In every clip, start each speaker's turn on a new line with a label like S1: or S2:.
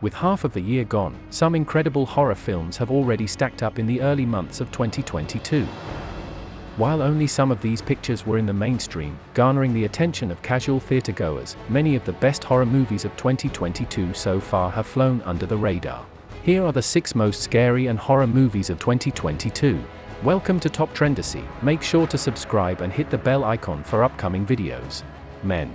S1: With half of the year gone, some incredible horror films have already stacked up in the early months of 2022. While only some of these pictures were in the mainstream, garnering the attention of casual theatergoers, many of the best horror movies of 2022 so far have flown under the radar. Here are the 6 most scary and horror movies of 2022. Welcome to Top Trendacy. Make sure to subscribe and hit the bell icon for upcoming videos. Men.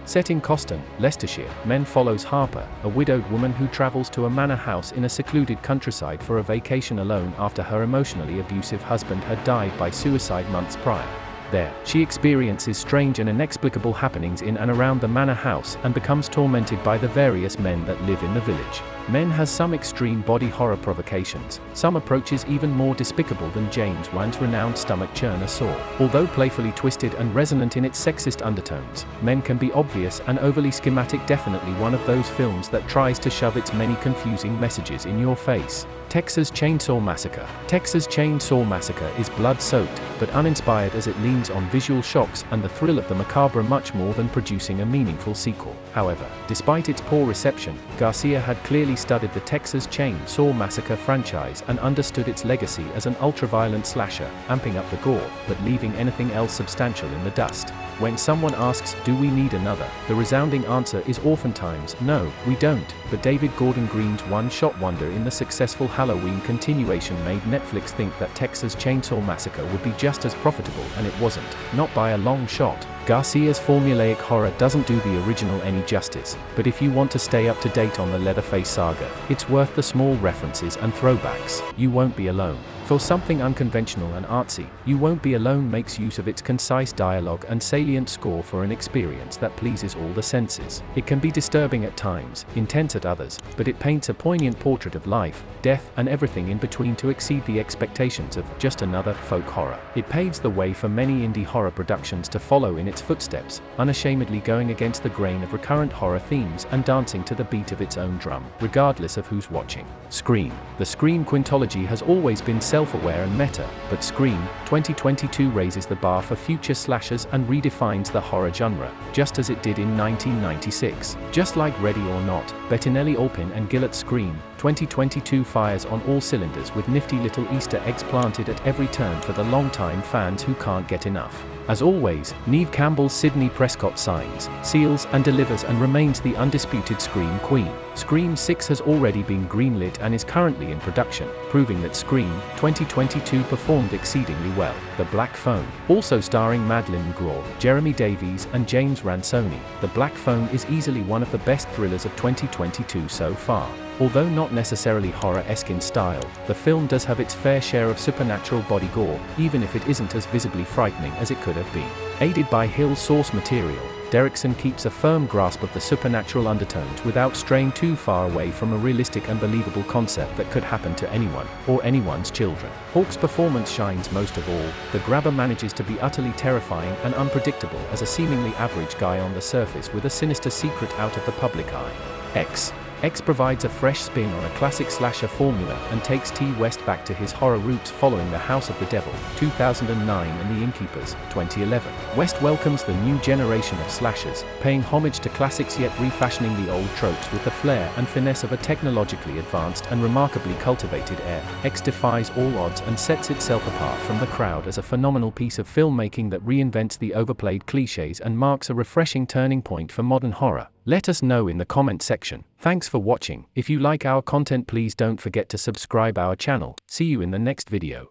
S1: Set in Coston, Leicestershire, Men follows Harper, a widowed woman who travels to a manor house in a secluded countryside for a vacation alone after her emotionally abusive husband had died by suicide months prior. There, she experiences strange and inexplicable happenings in and around the manor house and becomes tormented by the various men that live in the village. Men has some extreme body horror provocations, some approaches even more despicable than James Wan's renowned stomach churner Saw. Although playfully twisted and resonant in its sexist undertones, Men can be obvious and overly schematic, definitely one of those films that tries to shove its many confusing messages in your face. Texas Chainsaw Massacre. Texas Chainsaw Massacre is blood-soaked, but uninspired as it leans on visual shocks and the thrill of the macabre much more than producing a meaningful sequel. However, despite its poor reception, Garcia had clearly studied the Texas Chainsaw Massacre franchise and understood its legacy as an ultra-violent slasher, amping up the gore, but leaving anything else substantial in the dust. When someone asks, do we need another? The resounding answer is oftentimes, no, we don't. But David Gordon Green's one-shot wonder in the successful Halloween continuation made Netflix think that Texas Chainsaw Massacre would be just as profitable, and it wasn't. Not by a long shot. Garcia's formulaic horror doesn't do the original any justice, but if you want to stay up to date on the Leatherface saga, it's worth the small references and throwbacks. You Won't Be Alone. For something unconventional and artsy, You Won't Be Alone makes use of its concise dialogue and salient score for an experience that pleases all the senses. It can be disturbing at times, intense at others, but it paints a poignant portrait of life, death, and everything in between to exceed the expectations of just another folk horror. It paves the way for many indie horror productions to follow in its footsteps, unashamedly going against the grain of recurrent horror themes and dancing to the beat of its own drum, regardless of who's watching. Scream. The Scream quintology has always been self-aware and meta, but Scream 2022 raises the bar for future slashers and redefines the horror genre, just as it did in 1996. Just like Ready or Not, Bettinelli Olpin and Gillette's Scream 2022 fires on all cylinders with nifty little Easter eggs planted at every turn for the long-time fans who can't get enough. As always, Neve Campbell's Sidney Prescott signs, seals, and delivers and remains the undisputed Scream Queen. Scream 6 has already been greenlit and is currently in production, proving that Scream 2022 performed exceedingly well. The Black Phone. Also starring Madeline Graw, Jeremy Davies, and James Ransoni, The Black Phone is easily one of the best thrillers of 2022 so far. Although not necessarily horror-esque in style, the film does have its fair share of supernatural body gore, even if it isn't as visibly frightening as it could have been. Aided by Hill's source material, Derrickson keeps a firm grasp of the supernatural undertones without straying too far away from a realistic and believable concept that could happen to anyone, or anyone's children. Hawke's performance shines most of all. The grabber manages to be utterly terrifying and unpredictable as a seemingly average guy on the surface with a sinister secret out of the public eye. X provides a fresh spin on a classic slasher formula and takes T. West back to his horror roots following The House of the Devil, 2009 and The Innkeepers, 2011. West welcomes the new generation of slashers, paying homage to classics yet refashioning the old tropes with the flair and finesse of a technologically advanced and remarkably cultivated air. X defies all odds and sets itself apart from the crowd as a phenomenal piece of filmmaking that reinvents the overplayed cliches and marks a refreshing turning point for modern horror. Let us know in the comment section. Thanks for watching. If you like our content, please don't forget to subscribe our channel. See you in the next video.